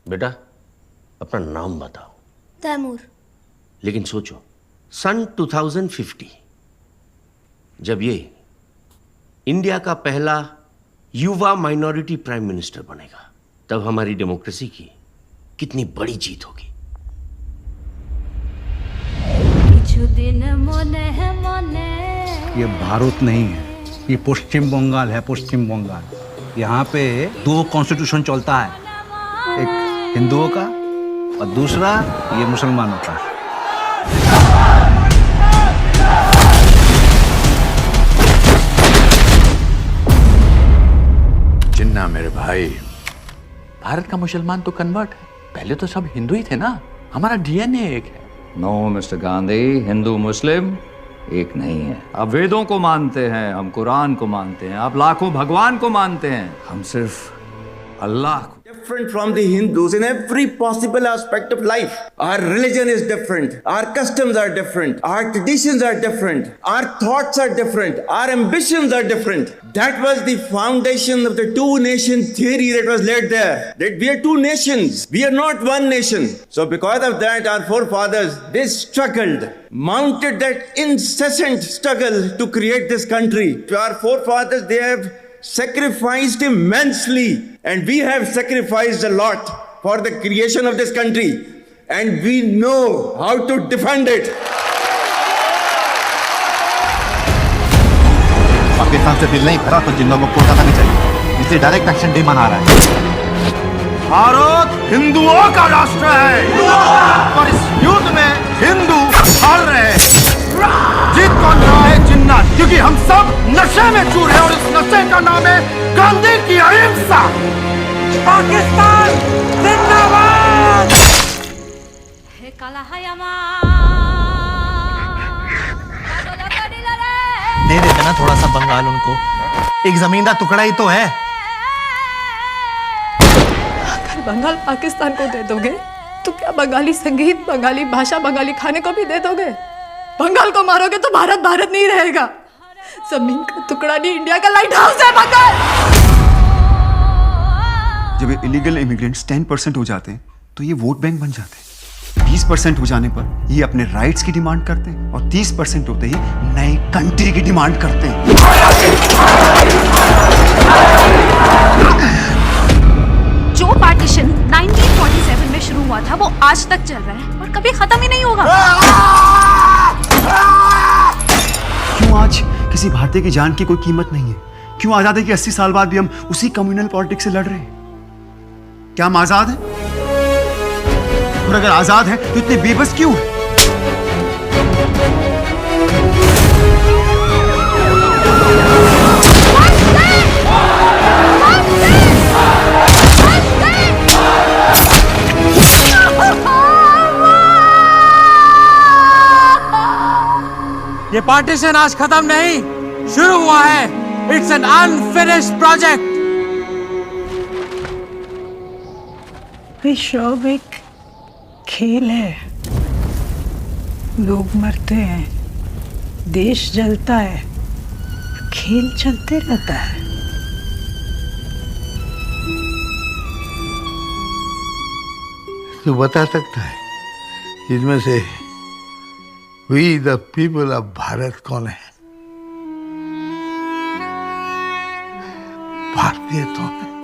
बेटा अपना नाम बताओ। तैमूर। लेकिन सोचो सन 2050 जब ये इंडिया का पहला युवा माइनॉरिटी प्राइम मिनिस्टर बनेगा तब हमारी डेमोक्रेसी की कितनी बड़ी जीत होगी। ये भारत नहीं है, ये पश्चिम बंगाल है। पश्चिम बंगाल यहाँ पे 2 कॉन्स्टिट्यूशन चलता है, एक हिंदुओं का और दूसरा ये मुसलमानों का। जिन्ना मेरे भाई, भारत का मुसलमान तो कन्वर्ट है, पहले तो सब हिंदू ही थे ना, हमारा डीएनए एक है। नो मिस्टर गांधी, हिंदू मुस्लिम एक नहीं है। आप वेदों को मानते हैं, हम कुरान को मानते हैं, आप लाखों भगवान को मानते हैं, हम सिर्फ अल्लाह को। Different from the Hindus in every possible aspect of life. Our religion is different. Our customs are different. Our traditions are different. Our thoughts are different. Our ambitions are different. That was the foundation of the two-nation theory that was laid there. That we are two nations. We are not one nation. So because of that, our forefathers, they struggled, mounted that incessant struggle to create this country. Our forefathers, they have sacrificed immensely, and we have sacrificed a lot for the creation of this country, and we know how to defend it. Pakistan से bill नहीं भरा तो जिन लोगों को कोटा नहीं चाहिए, इसे direct action day मना रहा है। भारत हिंदुओं का राष्ट्र है और इस युद्ध में हिंदू हार रहे हैं। जीत कौन रहा है? जिन्ना, क्योंकि हम सब नशे में चूर हैं और इस नशे का नाम है गांधी की अहिंसा। पाकिस्तान जिंदाबाद। दे देते ना थोड़ा सा बंगाल उनको, एक जमीन का टुकड़ा ही तो है। अगर बंगाल पाकिस्तान को दे दोगे तो क्या बंगाली संगीत, बंगाली भाषा, बंगाली खाने को भी दे दोगे? बंगाल को मारोगे तो भारत भारत नहीं रहेगा। जमीन का टुकड़ा नहीं, इंडिया का लाइट हाउस है बंगाल। जब इलीगल इमिग्रेंट्स 10% हो जाते हैं तो ये वोट बैंक बन जाते हैं। 20% हो जाने पर ये अपने राइट्स की डिमांड करते हैं और 30% होते ही नई कंट्री की डिमांड करते हैं। जो पार्टीशन 1947 में शुरू हुआ था वो आज तक चल रहा है और कभी खत्म ही नहीं होगा। क्यों आज किसी भारतीय की जान की कोई कीमत नहीं है? क्यों आजादी के 80 साल बाद भी हम उसी कम्युनल पॉलिटिक्स से लड़ रहे हैं? क्या हम आजाद हैं? और अगर आजाद हैं तो इतने बेबस क्यों हैं? ये पार्टीशन आज खत्म नहीं, शुरू हुआ है। It's an unfinished project. विश्व एक खेल है, लोग मरते हैं, देश जलता है, खेल चलते रहता है। तो बता सकता है इसमें से we the people of Bharat कौन है? भारतीय तो है।